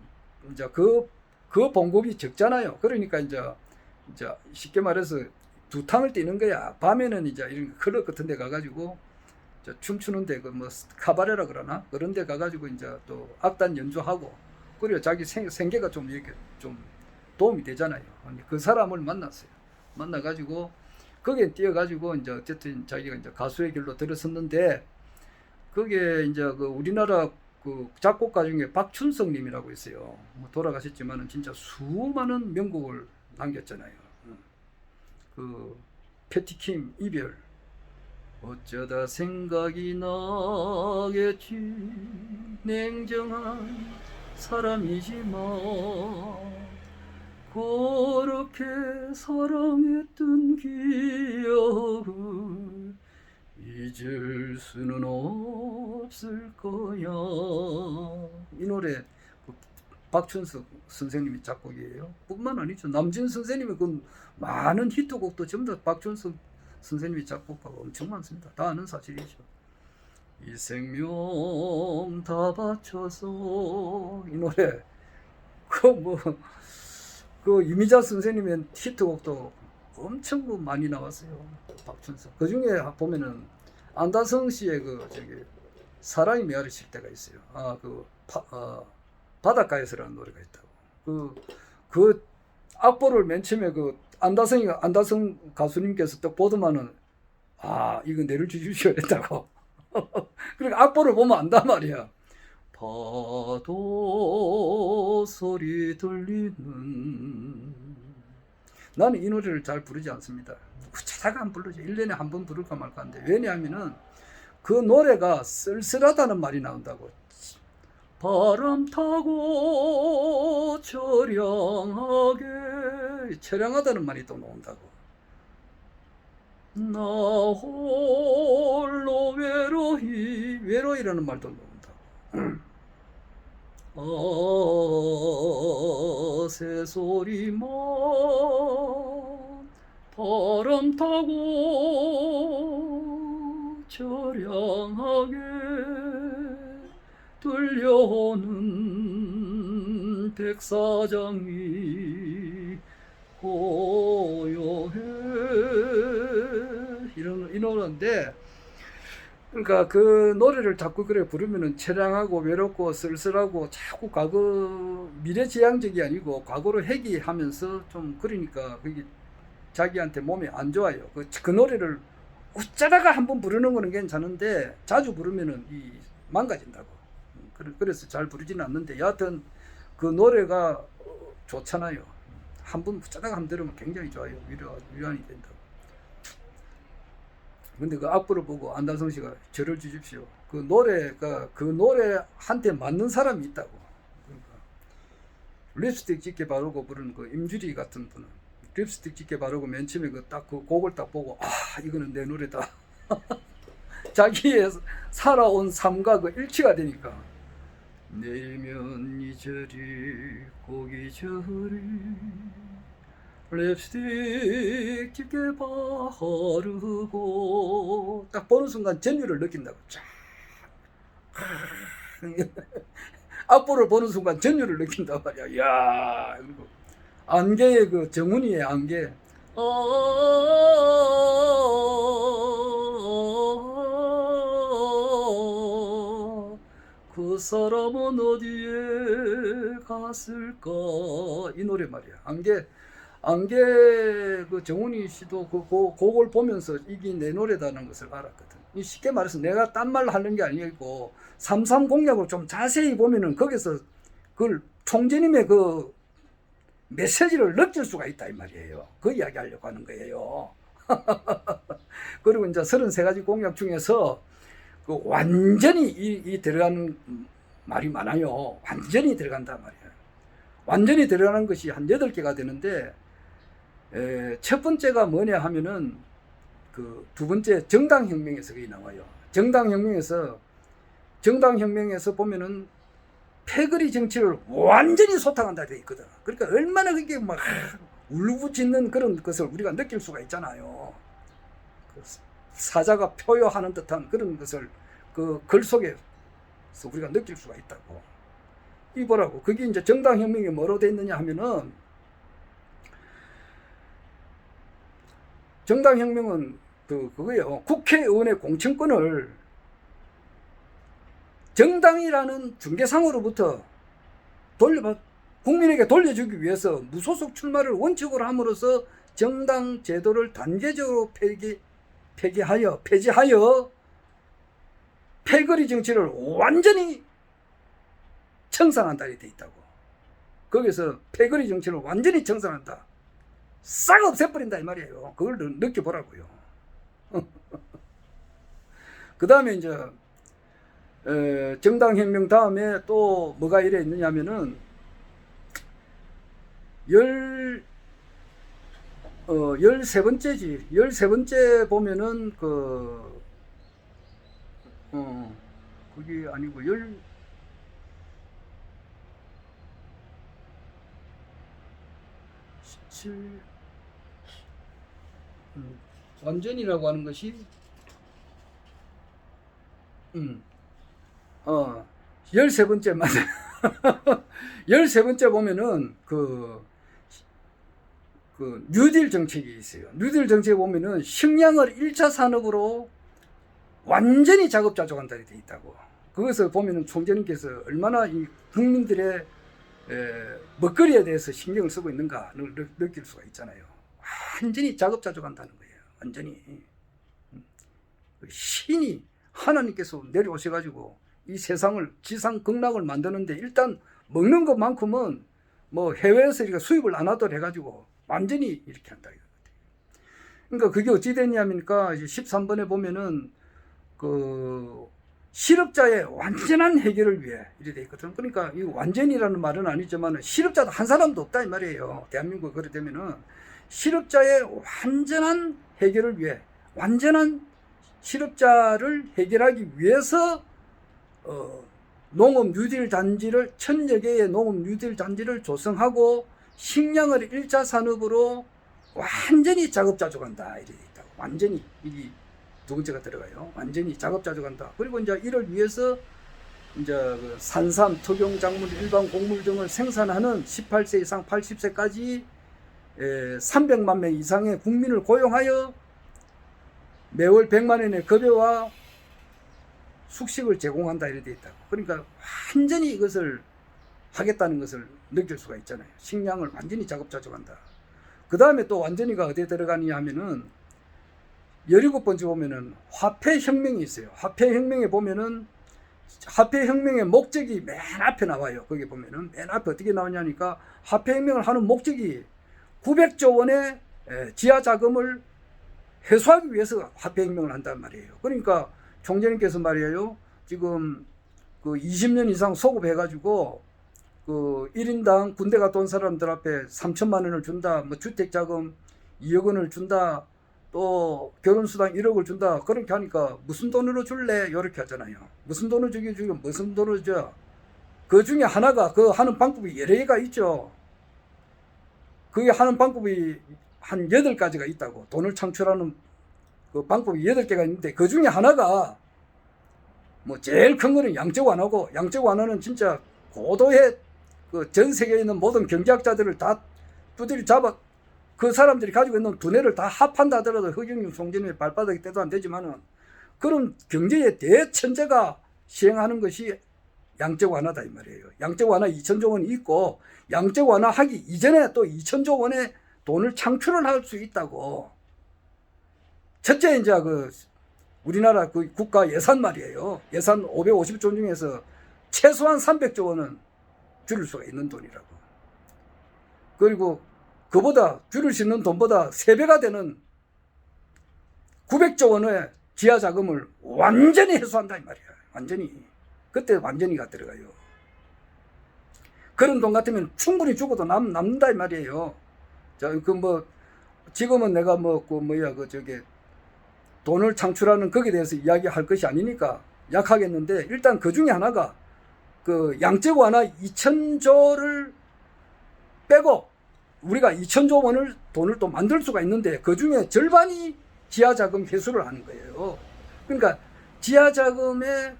이제 그 봉급이 적잖아요. 그러니까 이제 쉽게 말해서 두 탕을 뛰는 거야. 밤에는 이제 이런 클럽 같은 데 가가지고 춤추는데 그 뭐 카바레라 그러나 그런 데 가가지고 이제 또 악단 연주하고 그래야 자기 생계가 좀 이렇게 좀 도움이 되잖아요. 그 사람을 만났어요. 만나가지고 거기에 뛰어가지고 이제 어쨌든 자기가 이제 가수의 길로 들어섰는데 그게 이제 그 우리나라 그 작곡가 중에 박춘석님이라고 있어요. 뭐 돌아가셨지만은 진짜 수많은 명곡을 남겼잖아요. 그 패티킴 이별 어쩌다 생각이 나겠지 냉정한 사람이지만 그렇게 사랑했던 기억을 잊을 수는 없을 거야. 이 노래 박춘석 선생님이 작곡이에요. 뿐만 아니죠. 남진 선생님의 그 많은 히트곡도 전부 다 박춘석 선생님이 작곡하고 엄청 많습니다. 다 아는 사실이죠. 이 생명 다 바쳐서 이 노래 그 이미자 선생님의 히트곡도 엄청 많이 나왔어요. 박춘석. 그 중에 보면은 안다성 씨의 그 사랑이 메아리 칠 때가 있어요. 바닷가에서라는 노래가 있다고. 그 악보를 맨 처음에 그 안다성 가수님께서 딱 보더만은 이거 내를 주십시오 했다고. 그러니까 악보를 보면 안단 말이야. 파도 소리 들리는 나는 이 노래를 잘 부르지 않습니다. 자다가 안 부르죠. 1년에 한 번 부를까 말까 하는데 왜냐하면은 그 노래가 쓸쓸하다는 말이 나온다고. 바람 타고 처량하다는 말이 또 나온다고. 나 홀로 외로이라는 말도 나온다고. 새소리만 바람 타고 처량하게 들려오는 백사장이 고요해 이 노래인데, 그러니까 그 노래를 자꾸 그래 부르면은 처량하고 외롭고 쓸쓸하고 자꾸 과거 미래지향적이 아니고 과거로 회귀하면서 좀 그러니까 그게 자기한테 몸에 안 좋아요. 그 노래를 웃자다가 한번 부르는 거는 괜찮은데 자주 부르면은 이 망가진다고. 그래서 잘 부르지는 않는데 여하튼 그 노래가 좋잖아요. 한번 웃자다가 한번 들으면 굉장히 좋아요. 위안이 된다고. 근데 그 악보를 보고 안달성 씨가 절을 주십시오. 그 노래한테 맞는 사람이 있다고. 그러니까 립스틱 짙게 바르고 부르는 그 임주리 같은 분은 립스틱 짙게 바르고 맨 처음에 그 곡을 딱 보고 이거는 내 노래다. 자기의 살아온 삶과 그 일치가 되니까. 내일면 이절이 고기 절이 립스틱 짙게 바르고 딱 보는 순간 전율을 느낀다고. 악보를 보는 순간 전율을 느낀단 말이야. 이야, 그리고 안개의 그 정훈이의 안개. 그 사람은 어디에 갔을까? 이 노래 말이야. 안개 그 정훈이 씨도 그 곡을 보면서 이게 내 노래다는 것을 알았거든. 쉽게 말해서 내가 딴 말 하는 게 아니고 삼삼 공략을 좀 자세히 보면은 거기서 그걸 총재님의 그 메시지를 느낄 수가 있다 이 말이에요. 그 이야기 하려고 하는 거예요. 그리고 이제 33가지 공약 중에서 그 완전히 이 들어가는 말이 많아요. 완전히 들어간단 말이에요. 완전히 들어가는 것이 한 8개가 되는데, 첫 번째가 뭐냐 하면은 그 두 번째 정당혁명에서 그게 나와요. 정당혁명에서 보면은 패거리 정치를 완전히 소탕한다 되어 있거든. 그러니까 얼마나 그게 막 울부짖는 그런 것을 우리가 느낄 수가 있잖아요. 사자가 표효하는 듯한 그런 것을 그 글 속에서 우리가 느낄 수가 있다고. 이 보라고. 그게 이제 정당혁명이 뭐로 되어 있느냐 하면은, 정당혁명은 그거예요. 국회의원의 공천권을 정당이라는 중개상으로부터 국민에게 돌려주기 위해서 무소속 출마를 원칙으로 함으로써 정당 제도를 단계적으로 폐지하여 패거리 정치를 완전히 청산한다 이렇게 돼 있다고. 거기서 패거리 정치를 완전히 청산한다. 싹 없애버린다 이 말이에요. 그걸 느껴보라고요. 그 다음에 이제 정당혁명 다음에 또 뭐가 이래 있느냐 하면은 13번째지. 13번째 보면은 그게 아니고 17 완전이라고 하는 것이 13번째 맞아. 13번째 보면은 그 뉴딜 정책이 있어요. 뉴딜 정책에 보면은 식량을 1차 산업으로 완전히 자급자족한다 되어 있다고. 그것을 보면은 총재님께서 얼마나 이 국민들의 먹거리에 대해서 신경을 쓰고 있는가를 느낄 수가 있잖아요. 완전히 자급자족한다는 거예요. 완전히. 신이 하나님께서 내려오셔가지고 이 세상을 지상 극락을 만드는데 일단 먹는 것만큼은 뭐 해외에서 이렇게 수입을 안 하도록 해가지고 완전히 이렇게 한다. 그러니까 그게 어찌 됐냐니까 13번에 보면은 그 실업자의 완전한 해결을 위해 이렇게 돼 있거든. 그러니까 이 완전이라는 말은 아니지만 실업자도 한 사람도 없다 이 말이에요. 대한민국에 그래 되면은 실업자의 완전한 해결을 위해, 완전한 실업자를 해결하기 위해서 농업 뉴딜 단지를 1000여 개의 농업 뉴딜 단지를 조성하고 식량을 1차 산업으로 완전히 자급자족한다 이렇게 있다고. 완전히 이게 두 번째가 들어가요. 완전히 자급자족한다. 그리고 이제 이를 위해서 이제 그 산삼, 특용 작물, 일반 곡물 등을 생산하는 18세 이상 80세까지 300만 명 이상의 국민을 고용하여 매월 100만 원의 급여와 숙식을 제공한다 이렇게 되어 있다고. 그러니까 완전히 이것을 하겠다는 것을 느낄 수가 있잖아요. 식량을 완전히 자급자족한다. 그 다음에 또 완전히가 어디에 들어가느냐 하면은 17번째 보면은 화폐혁명이 있어요. 화폐혁명에 보면은 화폐혁명의 목적이 맨 앞에 나와요. 거기 보면은 맨 앞에 어떻게 나오냐니까 화폐혁명을 하는 목적이 900조 원의 지하자금을 해소하기 위해서 화폐혁명을 한단 말이에요. 그러니까 총재님께서 말이에요. 지금 그 20년 이상 소급해가지고 그 1인당 군대 갔다 온 사람들 앞에 3천만 원을 준다. 뭐 주택자금 2억 원을 준다. 또 결혼수당 1억을 준다. 그렇게 하니까 무슨 돈으로 줄래? 이렇게 하잖아요. 무슨 돈을 주기 무슨 돈을 줘? 그 중에 하나가 그 하는 방법이 여러 개가 있죠. 그게 하는 방법이 한 8가지가 있다고. 돈을 창출하는 그 방법이 8개가 있는데 그 중에 하나가 뭐 제일 큰 거는 양적 완화고, 양적 완화는 진짜 고도의 그 전 세계에 있는 모든 경제학자들을 다 두드려 잡아 그 사람들이 가지고 있는 두뇌를 다 합한다 하더라도 허경영 총재님의 발바닥이 떼도 안 되지만은 그런 경제의 대천재가 시행하는 것이 양적 완화다 이 말이에요. 양적 완화 2천조 원이 있고 양적 완화하기 이전에 또 2천조 원의 돈을 창출을 할 수 있다고. 첫째 이제 그 우리나라 그 국가 예산 말이에요. 예산 550조 중에서 최소한 300조 원은 줄일 수가 있는 돈이라고. 그리고 그보다 줄일 수 있는 돈보다 3배가 되는 900조 원의 지하 자금을 완전히 해소한다 이 말이야. 완전히. 그때 완전히가 들어가요. 그런 돈 같으면 충분히 죽어도 남는다 이 말이에요. 자, 그 뭐 지금은 내가 뭐 그 뭐야 그 저기 돈을 창출하는 거기에 대해서 이야기할 것이 아니니까 약하겠는데 일단 그 중에 하나가 그 양적 완화 2천조를 빼고 우리가 2천조 원을 돈을 또 만들 수가 있는데 그 중에 절반이 지하자금 회수를 하는 거예요. 그러니까 지하자금이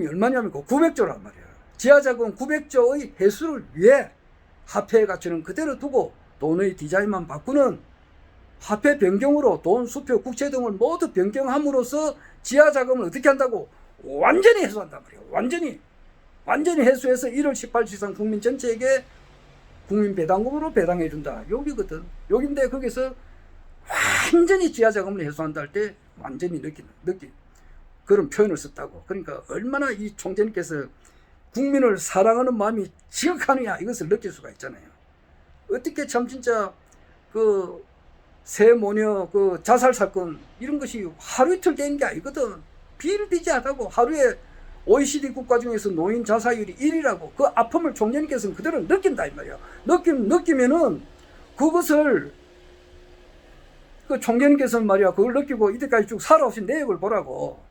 얼마냐면 900조란 말이에요. 지하자금 900조의 회수를 위해 화폐의 가치는 그대로 두고 돈의 디자인만 바꾸는 화폐 변경으로 돈, 수표, 국채 등을 모두 변경함으로써 지하자금을 어떻게 한다고? 완전히 해소한단 말이에요. 완전히 해소해서 1월 18일 이상 국민 전체에게 국민 배당금으로 배당해준다. 여기거든. 여긴데 거기서 완전히 지하자금을 해소한다 할 때 완전히 느낀 그런 표현을 썼다고. 그러니까 얼마나 이 총재님께서 국민을 사랑하는 마음이 지극하느냐 이것을 느낄 수가 있잖아요. 어떻게 참 진짜 그 새 모녀 그 자살 사건 이런 것이 하루 이틀 된 게 아니거든. 비일비재하다고. 하루에 OECD 국가 중에서 노인 자살률이 1위라고. 그 아픔을 총재님께서는 그대로 느낀다 이 말이야. 느끼면은 그것을 그 총재님께서는 말이야 그걸 느끼고 이때까지 쭉 살아오신 내역을 보라고.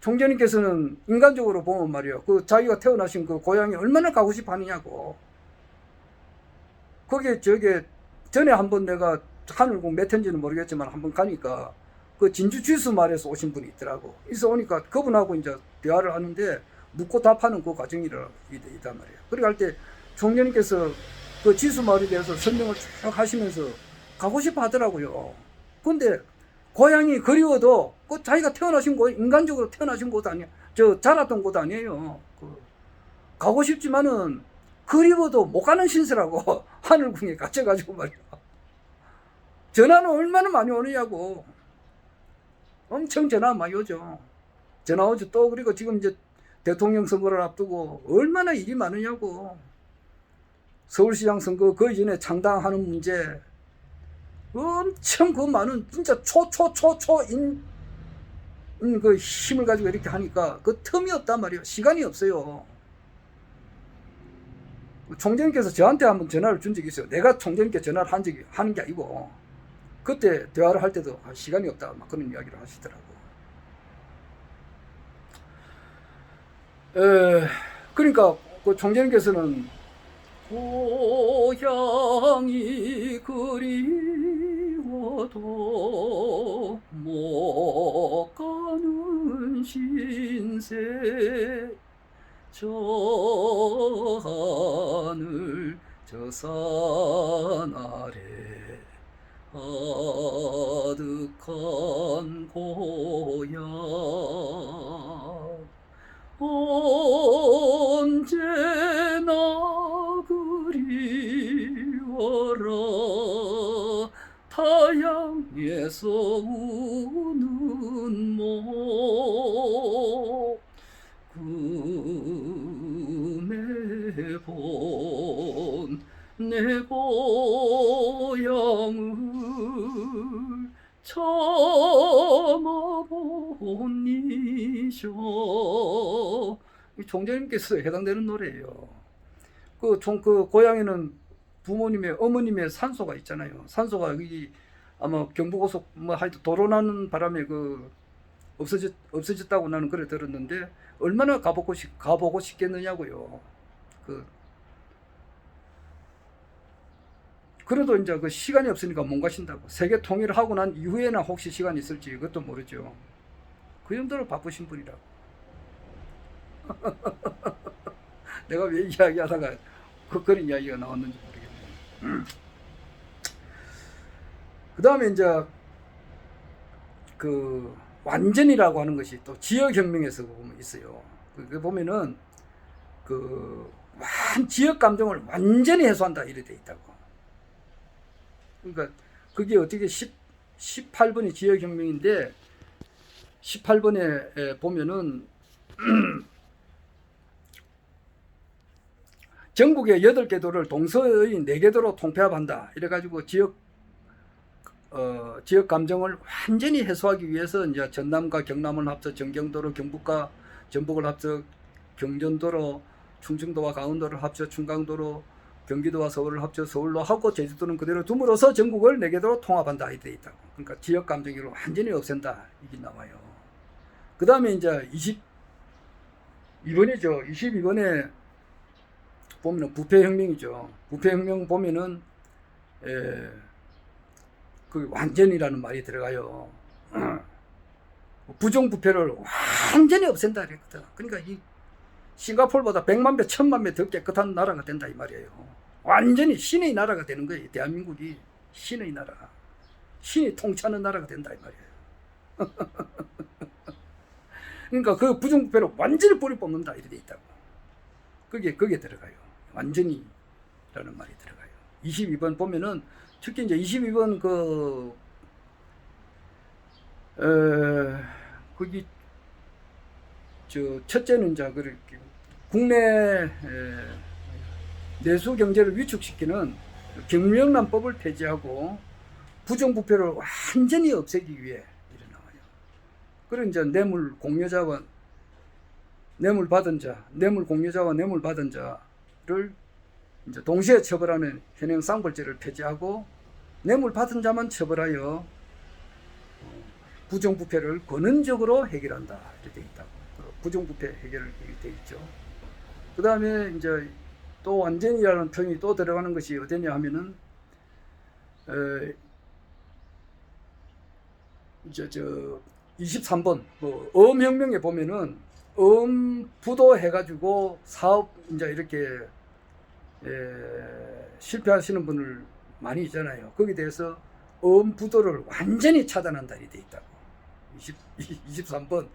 총재님께서는 인간적으로 보면 말이야 그 자기가 태어나신 그 고향에 얼마나 가고 싶어 하느냐고. 거기에 저게 전에 한번 내가 하늘국 몇 회인지는 모르겠지만 한번 가니까 그 진주 지수 마을에서 오신 분이 있더라고. 있어 오니까 그분하고 이제 대화를 하는데 묻고 답하는 그 과정이란 말이에요. 그렇게 할 때 총재님께서 그 지수 마을에 대해서 설명을 쭉 하시면서 가고 싶어 하더라고요. 근데 고향이 그리워도 그 자기가 태어나신 곳, 인간적으로 태어나신 곳 아니야. 자랐던 곳 아니에요. 가고 싶지만은 그리워도 못 가는 신세라고. 하늘궁에 갇혀가지고 말이야. 전화는 얼마나 많이 오느냐고. 엄청 전화 많이 오죠. 전화 오죠. 또 그리고 지금 이제 대통령 선거를 앞두고 얼마나 일이 많으냐고. 서울시장 선거 그 이전에 창당하는 문제 엄청 그 많은 진짜 초인 그 힘을 가지고 이렇게 하니까 그 틈이 없단 말이에요. 시간이 없어요. 총재님께서 저한테 한번 전화를 준 적이 있어요. 내가 총재님께 전화를 하는 게 아니고 그때 대화를 할 때도 시간이 없다 막 그런 이야기를 하시더라고. 그러니까 그 총재님께서는 고향이 그리워도 못 가는 산 아래 아득한 고향 언제나 그리워라 타향에서 우는 목 꿈에 본 내 고향을 참아보니쇼. 총재님께서 해당되는 노래예요. 그 고향에는 부모님의 어머님의 산소가 있잖아요. 산소가 여기 아마 경부고속 뭐 하여튼 도로 나는 바람에 그 없어졌다고 나는 그래 들었는데 얼마나 가보고 싶겠느냐고요. 그래도 이제 그 시간이 없으니까 못 가신다고. 세계 통일하고 난 이후에나 혹시 시간이 있을지 그것도 모르죠. 그 정도로 바쁘신 분이라고. 내가 왜 이야기하다가 그런 이야기가 나왔는지 모르겠네요. 그 다음에 이제 그 완전이라고 하는 것이 또 지역혁명에서 보면 있어요. 그 보면은 그 지역 감정을 완전히 해소한다 이래 돼 있다고. 그러니까 그게 어떻게 18번이 지역혁명인데 18번에 보면은 전국의 8개 도를 동서의 4개 도로 통폐합한다. 이래가지고 지역 감정을 완전히 해소하기 위해서 이제 전남과 경남을 합쳐 전경도로, 경북과 전북을 합쳐 경전도로, 충청도와 강원도를 합쳐 충강도로, 경기도와 서울을 합쳐 서울로 하고 제주도는 그대로 둠으로써 전국을 4개 도로 통합한다 이렇게 돼 있다고. 그러니까 지역 감정을 완전히 없앤다 이게 나와요. 그 다음에 이제 22번이죠. 22번에 보면은 부패혁명이죠. 부패혁명 보면은 그 완전이라는 말이 들어가요. 부정부패를 완전히 없앤다 그랬거든. 그러니까 이 싱가포르보다 100만 배, 1000만 배 더 깨끗한 나라가 된다 이 말이에요. 완전히 신의 나라가 되는 거예요. 대한민국이 신의 나라, 신이 통치하는 나라가 된다 이 말이에요. 그러니까 그 부정부패를 완전히 뿌리 뽑는다 이렇게 돼 있다고. 그게 들어가요. 완전히라는 말이 들어가요. 22번 보면은 특히 이제 22번 거기 첫째는 이제 그렇게 국내 내수 경제를 위축시키는 경영난법을 폐지하고 부정부패를 완전히 없애기 위해 이래 나와요. 그리고 이제 뇌물 공여자와 뇌물 받은 자, 뇌물 공여자와 뇌물 받은 자를 이제 동시에 처벌하는 현행 쌍벌죄를 폐지하고 뇌물 받은 자만 처벌하여 부정부패를 권은적으로 해결한다 이렇게 되어 있다고. 부정부패 해결을 되어 있죠. 그 다음에 이제 또 완전이라는 표현이 또 들어가는 것이 어디냐 하면은 이제 23번 뭐 어업혁명에 보면은 부도 해가지고 사업 이제 이렇게 실패하시는 분을 많이 있잖아요. 거기에 대해서 부도를 완전히 차단한다 이렇게 돼 있다고. 23번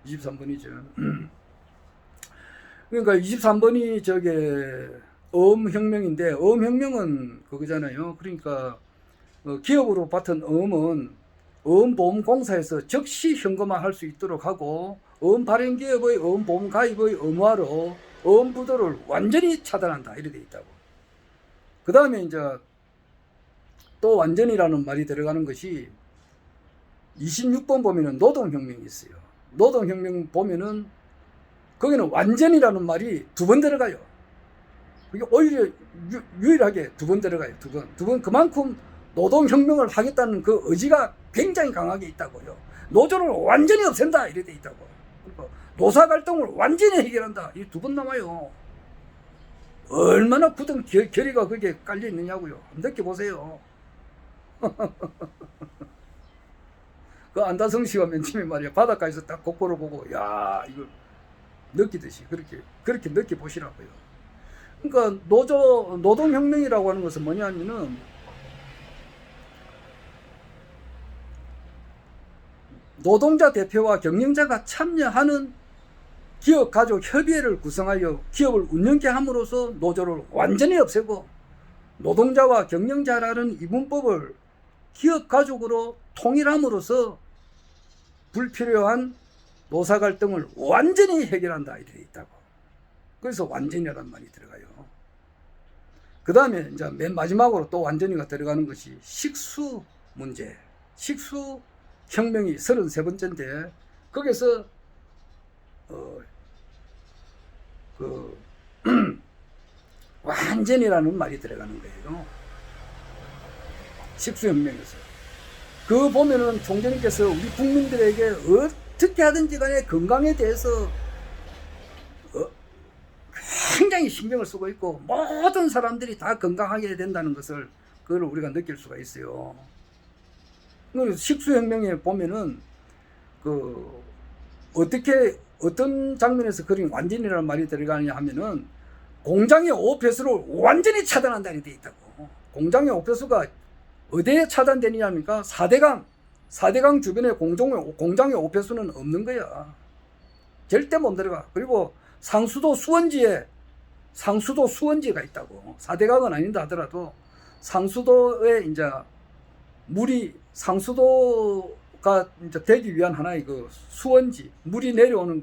23번이죠. 그러니까 23번이 어업혁명인데 어업혁명은 그거잖아요. 그러니까 기업으로 받은 어음은 어음보험공사에서 즉시 현금화할 수 있도록 하고 어음발행기업의 어음보험 가입의 의무화로 어음부도를 완전히 차단한다 이렇게 돼 있다고. 그 다음에 이제 또 완전이라는 말이 들어가는 것이 26번 보면은 노동혁명이 있어요. 노동혁명 보면은 거기는 완전이라는 말이 2번 들어가요. 그게 오히려 유일하게 2번 들어가요. 2번 그만큼 노동혁명을 하겠다는 그 의지가 굉장히 강하게 있다고요. 노조를 완전히 없앤다 이래 돼 있다고. 그러니까 노사갈등을 완전히 해결한다. 이 2번 나와요. 얼마나 굳은 결의가 거기에 깔려 있느냐고요. 느껴보세요. 그 안다성 씨가 맨 처음에 말이야 바닷가에서 딱 곡보를 보고 야 이거 느끼듯이 그렇게 느껴보시라고요. 그러니까 노동혁명이라고 하는 것은 뭐냐면은 노동자 대표와 경영자가 참여하는 기업 가족 협의회를 구성하여 기업을 운영케 함으로써 노조를 완전히 없애고 노동자와 경영자라는 이분법을 기업 가족으로 통일함으로써 불필요한 노사 갈등을 완전히 해결한다 이렇게 있다고. 그래서 완전이라는 말이 들어가요. 그 다음에 이제 맨 마지막으로 또 완전히가 들어가는 것이 식수 문제. 식수 혁명이 33번째인데 거기서 완전이라는 말이 들어가는 거예요. 식수혁명에서. 그 보면은 총재님께서 우리 국민들에게 어떻게 하든지 간에 건강에 대해서 굉장히 신경을 쓰고 있고 모든 사람들이 다 건강하게 해야 된다는 것을 그걸 우리가 느낄 수가 있어요. 식수혁명에 보면은 어떤 장면에서 그런 완전이라는 말이 들어가느냐 하면은 공장의 오폐수를 완전히 차단한다 이렇게 돼 있다고. 공장의 오폐수가 어디에 차단되느냐 하니까 4대강 주변에 공장의 오폐수는 없는 거야. 절대 못 들어가. 그리고 상수도 수원지가 있다고. 4대강은 아닌다 하더라도 상수도에 이제 상수도가 이제 되기 위한 하나의 그 수원지, 물이 내려오는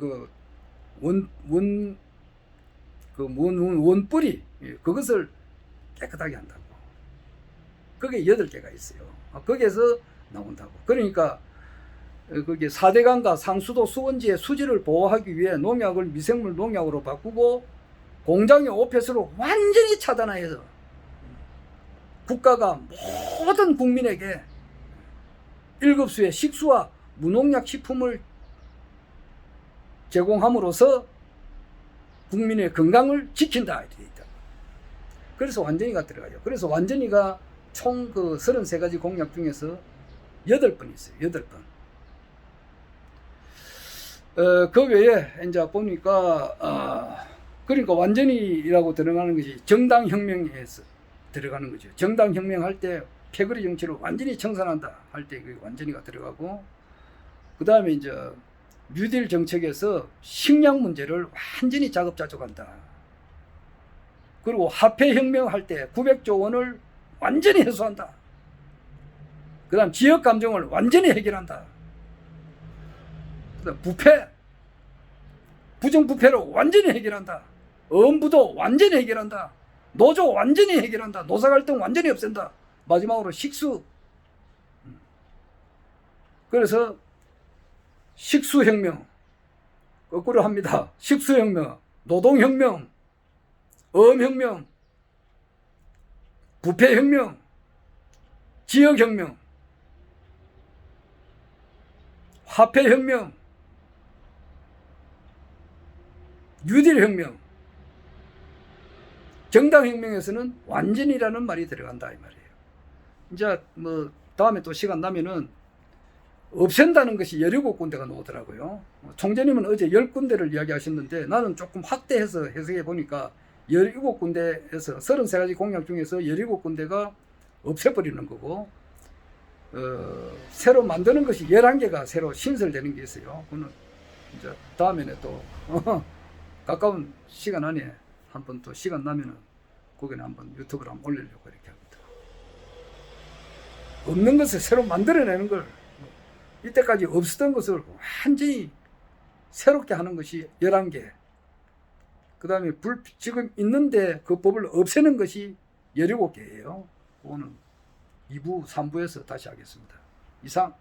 원뿌리, 그것을 깨끗하게 한다고. 그게 8개가 있어요. 거기에서 나온다고. 그러니까 그게 4대강과 상수도 수원지의 수질을 보호하기 위해 농약을 미생물 농약으로 바꾸고 공장의 오폐수를 완전히 차단해서 국가가 모든 국민에게 7수의 식수와 무농약 식품을 제공함으로써 국민의 건강을 지킨다 이렇게 돼 있다. 그래서 완전히가 들어가요. 그래서 완전히가 총 33가지 공약 중에서 8번 있어요. 8번. 그 외에 이제 보니까 그러니까 완전히라고 들어가는 것이 정당혁명에서 들어가는 거죠. 정당혁명 할 때 패거리 정치를 완전히 청산한다 할 때 그 완전히가 들어가고, 그 다음에 이제 뉴딜 정책에서 식량 문제를 완전히 자급자족한다. 그리고 화폐혁명 할 때 900조 원을 완전히 해소한다. 그 다음 지역 감정을 완전히 해결한다. 그 다음 부정부패를 완전히 해결한다. 엄부도 완전히 해결한다. 노조 완전히 해결한다. 노사갈등 완전히 없앤다. 마지막으로 식수. 그래서 식수혁명 거꾸로 합니다. 식수혁명, 노동혁명, 엄혁명, 부패혁명, 지역혁명, 화폐혁명, 뉴딜혁명, 정당혁명에서는 완전이라는 말이 들어간다 이 말이에요. 이제 뭐 다음에 또 시간 나면은 없앤다는 것이 17군데가 나오더라고요. 총재님은 어제 10군데를 이야기하셨는데 나는 조금 확대해서 해석해 보니까 17군데에서 33가지 공약 중에서 17군데가 없애버리는 거고, 새로 만드는 것이 11개가 새로 신설되는 게 있어요. 그거는 이제 다음에는 또 가까운 시간 안에 한번 또 시간 나면은 거기는 한번 유튜브로 한번 올리려고 이렇게 합니다. 없는 것을 새로 만들어내는 걸, 이때까지 없었던 것을 완전히 새롭게 하는 것이 11개. 그 다음에 지금 있는데 그 법을 없애는 것이 17개예요. 그거는 2부, 3부에서 다시 하겠습니다. 이상.